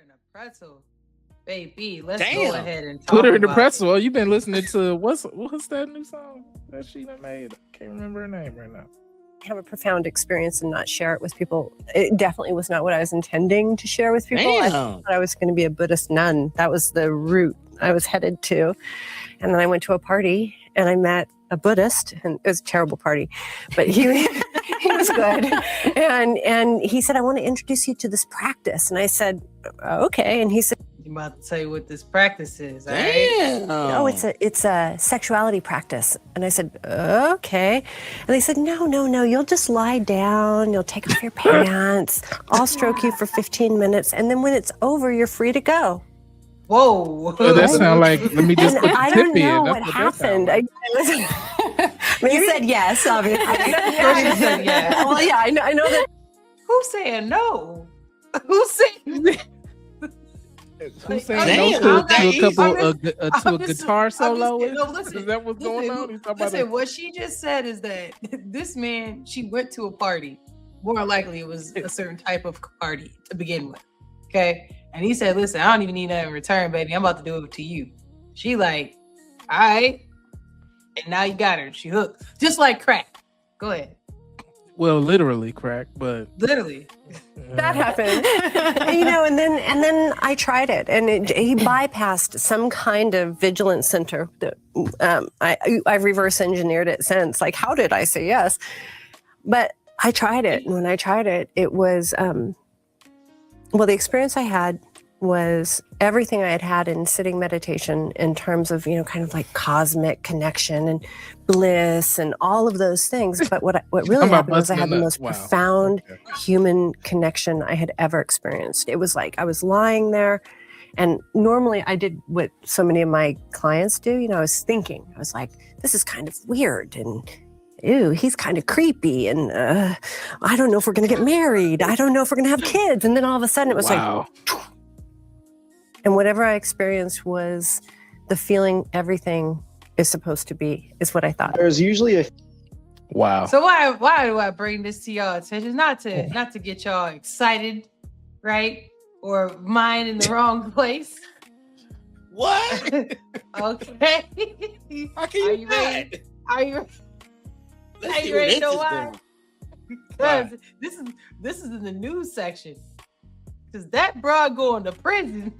in a pretzel. Baby, let's Damn. go ahead and talk Put her in the about pretzel. You've been listening to what's that new song that she done made? I can't remember her name right now. Have a profound experience and not share it with people. It definitely was not what I was intending to share with people. I thought I was going to be a Buddhist nun. That was the route I was headed to. And then I went to a party and I met a Buddhist, and it was a terrible party, but he was good. And he said, I want to introduce you to this practice. And I said, okay. And he said, I'm about to tell you what this practice is. All right? Oh, it's a sexuality practice. And I said, okay. And they said, no, you'll just lie down, you'll take off your pants, I'll stroke you for 15 minutes, and then when it's over, you're free to go. Whoa. That sounds like, let me just put the I tip don't know in. what happened. You said yes, obviously. Said yes. Well, yeah, I know that. Who's saying no? Who's saying Who's saying no to a guitar solo? Listen, is that what's going on? Listen, what she just said is that this man, she went to a party. More likely it was a certain type of party to begin with. Okay. And he said, listen, I don't even need that in return, baby. I'm about to do it to you. She like, all right. And now you got her. She hooked. Just like crack. Go ahead. Well, literally crack, but literally. That happened. And then I tried it, and he bypassed some kind of vigilance center. I've reverse engineered it since. Like, how did I say yes? But I tried it. And when I tried it, it was, the experience I had was everything I had had in sitting meditation in terms of, kind of like cosmic connection and bliss and all of those things. But what really happened was I had the most profound human connection I had ever experienced. It was like I was lying there, and normally I did what so many of my clients do. I was thinking, I was like, this is kind of weird, and ew, he's kind of creepy, and I don't know if we're going to get married. I don't know if we're going to have kids. And then all of a sudden it was like, and whatever I experienced was the feeling everything is supposed to be, is what I thought. There's usually a So why do I bring this to y'all attention? Not to get y'all excited, right? Or mind in the wrong place. What? Okay. How can you ready? Are you Let's see ready to know where why? Because this is in the news section. Because that broad going to prison.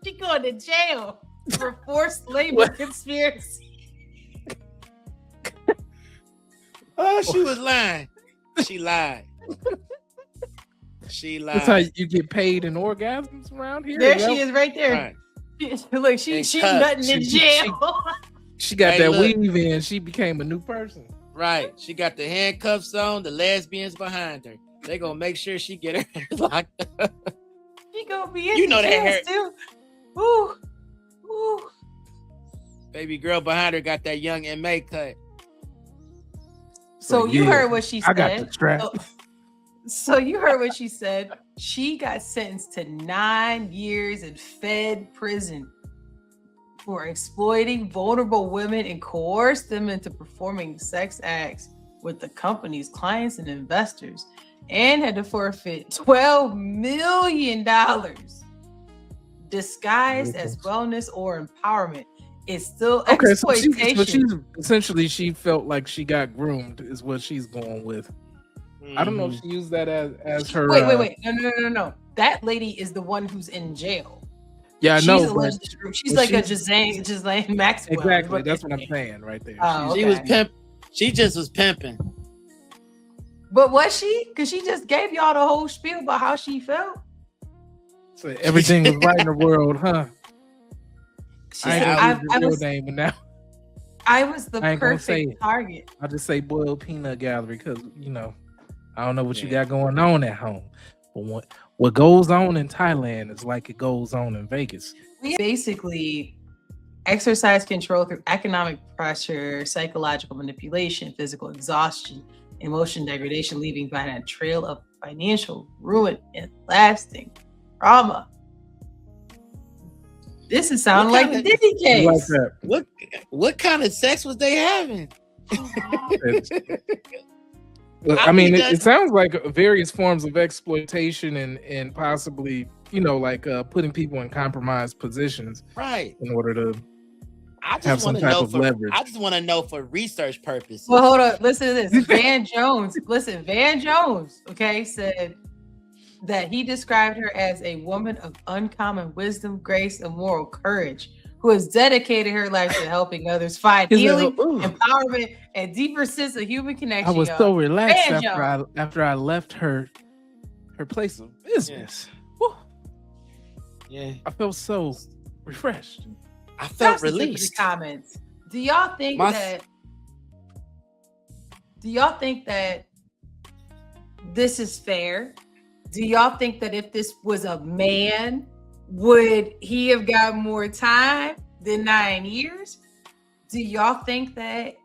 She going to jail for forced labor conspiracy. Oh, she was lying. She lied. She lied. That's how you get paid in orgasms around here. There she is, right there. Right. Look, she's nutting in jail. She got that weave in. She became a new person. Right. She got the handcuffs on. The lesbians behind her. They gonna make sure she get her hair locked up. She gonna be in that hair too. Ooh. Baby girl behind her got that young MA cut. So you heard what she said. I got the strap. So you heard what she said. She got sentenced to 9 years in Fed prison for exploiting vulnerable women and coerced them into performing sex acts with the company's clients and investors, and had to forfeit $12 million disguised as wellness or empowerment. It's still exploitation. So she's essentially, she felt like she got groomed, is what she's going with. I don't know if she used that as her. Wait. No. That lady is the one who's in jail. Yeah, I know. She's like a Ghislaine Maxwell. Exactly. That's what I'm saying right there. She was pimp. She just was pimping. But was she? Because she just gave y'all the whole spiel about how she felt. So everything was right in the world, huh? I was the perfect target. I'll just say boiled peanut gallery because, I don't know what you got going on at home. But what goes on in Thailand is like it goes on in Vegas. We basically exercise control through economic pressure, psychological manipulation, physical exhaustion, emotion degradation, leaving behind a trail of financial ruin and lasting trauma. This is sounding like the Diddy case. What kind of sex was they having? I mean, it sounds like various forms of exploitation and possibly, like putting people in compromised positions, right, in order to I just have some type of leverage. I just want to know for research purposes. Well, hold on. Listen to this. Van Jones, okay, said that he described her as a woman of uncommon wisdom, grace, and moral courage, who has dedicated her life to helping others find healing, empowerment, and deeper sense of human connection. I was so relaxed after I left her place of business. Yeah, I felt so refreshed. I felt released. Comments. Do y'all think that this is fair? Do y'all think that if this was a man, would he have got more time than 9 years? Do y'all think that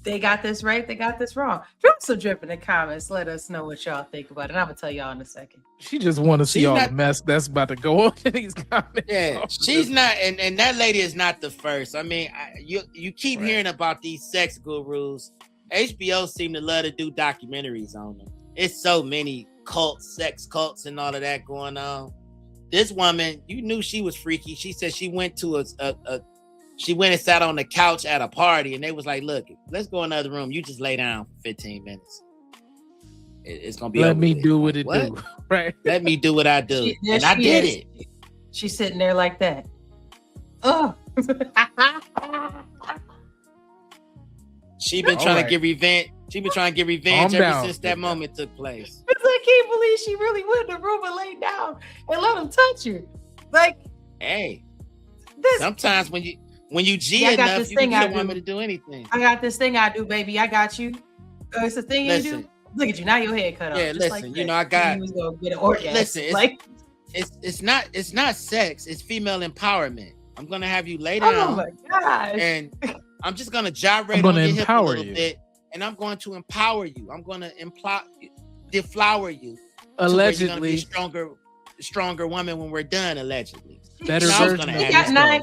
they got this right? They got this wrong? Drop some drip in the comments. Let us know what y'all think about it. I'm gonna tell y'all in a second. She just want to see all the mess that's about to go on in these comments. Yeah, she's not, and that lady is not the first. I mean, you keep hearing about these sex gurus. HBO seem to love to do documentaries on them. It's so many cults, sex cults, and all of that going on. This woman, you knew she was freaky. She said she went to she went and sat on the couch at a party, and they was like, "Look, let's go in another room. You just lay down for 15 minutes. It's gonna be. Let me do what it do, right? Let me do what I do, and I did it." She's sitting there like that. Oh. She been trying to get revenge. She been trying to get revenge ever since that moment took place. I can't believe she really went in the room and laid down and let him touch her. Like, hey, sometimes when you G enough, you can get a woman to do anything. I got this thing I do, baby. I got you. It's the thing you do. Look at you now. Your head cut off. Yeah, listen. Like I got. You was gonna get an orgasm. Listen, it's not sex. It's female empowerment. I'm gonna have you lay down. Oh my gosh. And I'm just gonna gyrate on your hip a little bit, and I'm going to empower you. I'm gonna deflower you. Allegedly, be stronger woman when we're done. Allegedly, better version.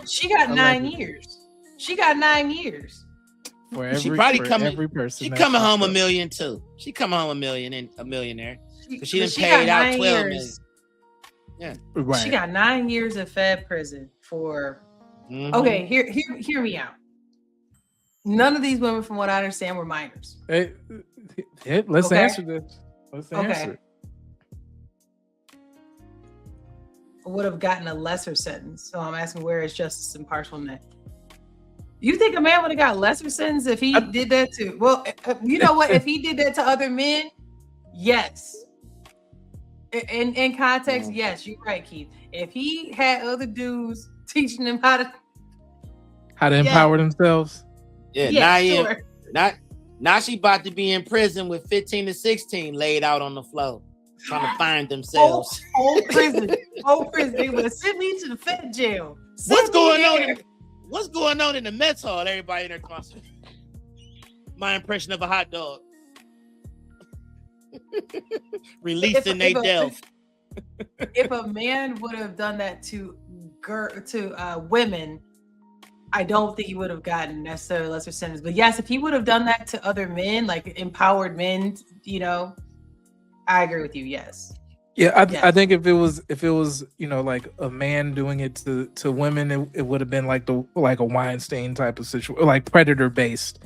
She got 9 years. She got 9 years. She probably coming. She coming home $1 million too. She coming home $1 million and a millionaire. She done paid out 12 million. Yeah, right. She got 9 years of Fed prison for. Mm-hmm. Okay, hear me out. None of these women, from what I understand, were minors. Let's answer this. Let's answer. Would have gotten a lesser sentence. So I'm asking, where is justice impartialness? You think a man would have got a lesser sentence if he did that to? Well, you know what? If he did that to other men, yes. In context, yes, you're right, Keith. If he had other dudes teaching them how to empower themselves. Yeah, now she about to be in prison with 15 to 16 laid out on the floor, trying to find themselves. Whole prison. They would have sent me to the Fed jail. What's going on in the mess hall? Everybody in their concert. My impression of a hot dog. Releasing they delf. If a man would have done that to women, I don't think he would have gotten necessarily lesser sentence. But yes, if he would have done that to other men, like empowered men, I agree with you. Yes. Yeah, I think if it was like a man doing it to women, it would have been like a Weinstein type of situation, like predator based.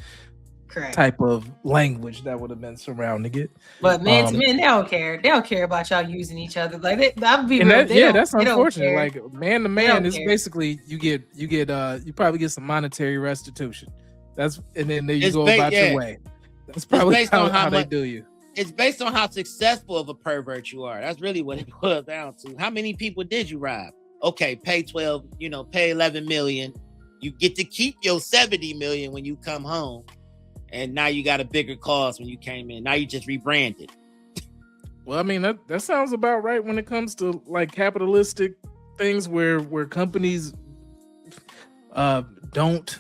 Correct. Type of language that would have been surrounding it. But men to men, they don't care. They don't care about y'all using each other. Like that would be real. That's unfortunate. Like man to man is basically you probably get some monetary restitution. And then you go about your way. That's probably how they do you. It's based on how successful of a pervert you are. That's really what it boils down to. How many people did you rob? Okay, pay 12, pay 11 million. You get to keep your 70 million when you come home. And now you got a bigger cause when you came in. Now you just rebranded. Well, I mean, that sounds about right when it comes to like capitalistic things where companies don't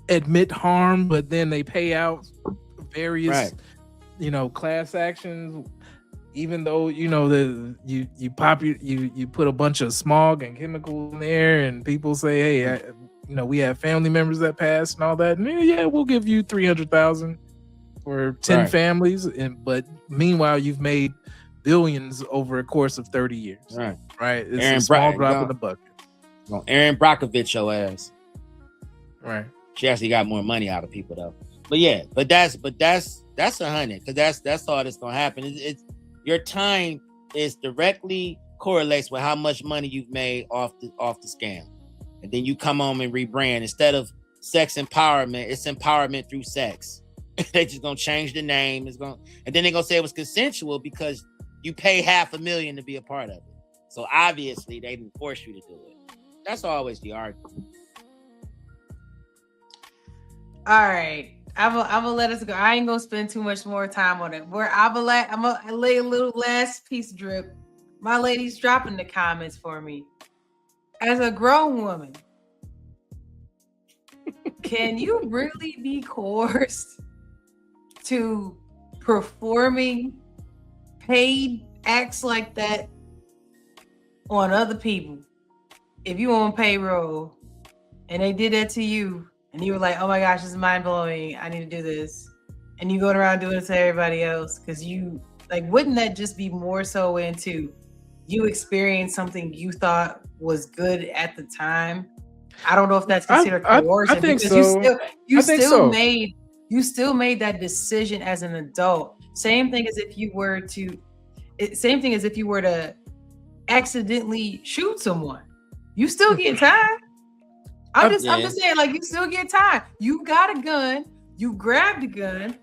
admit harm, but then they pay out various, class actions, even though, you put a bunch of smog and chemicals in there and people say, hey, we have family members that passed and all that. And we'll give you $300,000. for 10 families, but meanwhile you've made billions over a course of 30 years. Right. It's a small drop in the bucket. Aaron Brockovich your ass. Right. She actually got more money out of people though. But yeah, but that's 100, because that's all that's gonna happen. It's your time is directly correlates with how much money you've made off the scam. And then you come home and rebrand. Instead of sex empowerment, it's empowerment through sex. They just gonna change the name. And then they're gonna say it was consensual because you pay $500,000 to be a part of it. So obviously they didn't force you to do it. That's always the argument. All right. I'm gonna let us go. I ain't gonna spend too much more time on it. I'm gonna lay a little last piece of drip. My ladies, drop in the comments for me. As a grown woman, can you really be coerced to performing paid acts like that on other people? If you on payroll and they did that to you, and you were like, oh my gosh, this is mind blowing, I need to do this. And you going around doing it to everybody else because you, like, wouldn't that just be more so into you experienced something you thought was good at the time? I don't know if that's considered coercion. I think because so. You still made that decision as an adult. Same thing as if you were to accidentally shoot someone. You still get time. I'm just saying, like, you still get time. You got a gun, you grabbed a gun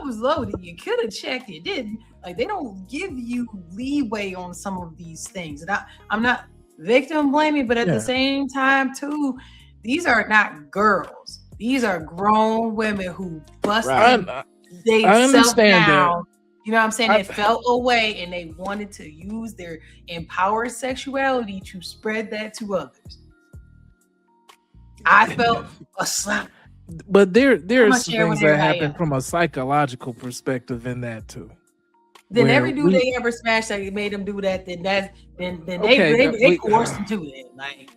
was loaded, you could have checked, you didn't. Like, they don't give you leeway on some of these things. And I'm not victim blaming, but at the same time, too, these are not girls. These are grown women who busted themselves down. You know what I'm saying? They felt away and they wanted to use their empowered sexuality to spread that to others. I felt a slap. But there are some things that happen from a psychological perspective in that too. Then every dude they ever smashed that made them do that, then they coerced them to it. Like,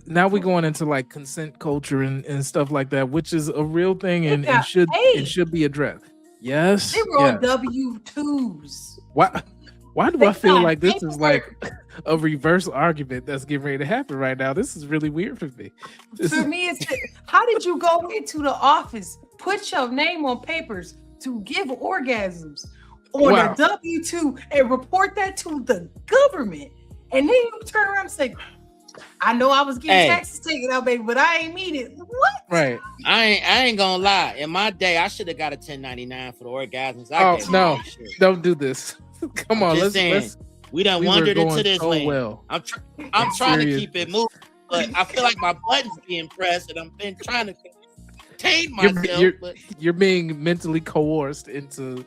now we're going into like consent culture and stuff like that, which is a real thing and should be addressed. Yes. They were on W-2s. Why do I feel like this is like a reverse argument that's getting ready to happen right now? This is really weird for me. For me, it's how did you go into the office, put your name on papers to give orgasms on a W-2 and report that to the government? And then you turn around and say, I know I was getting taxes taken out, baby, but I ain't mean it. What? Right. I ain't gonna lie. In my day, I should have got a 1099 for the orgasms. Don't do this. Come on, let's we done wandered into this lane. Well. I'm trying to keep it moving, but I feel like my button's being pressed, and I've been trying to contain myself. You're being mentally coerced into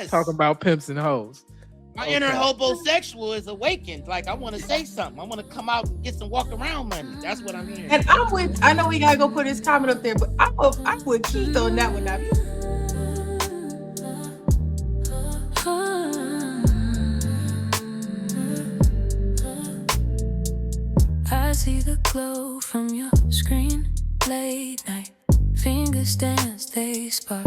talking about pimps and hoes. My inner homosexual is awakened. Like, I want to say something. I want to come out and get some walk around money. That's what I'm hearing. And I know we gotta go put his comment up there, but I put Keith on that one now. I see the glow from your screen, late night, fingers dance, they spark,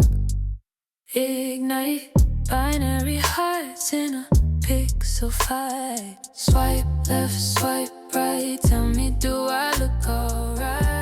ignite, binary hearts in a pixel fight, swipe left, swipe right, tell me do I look alright?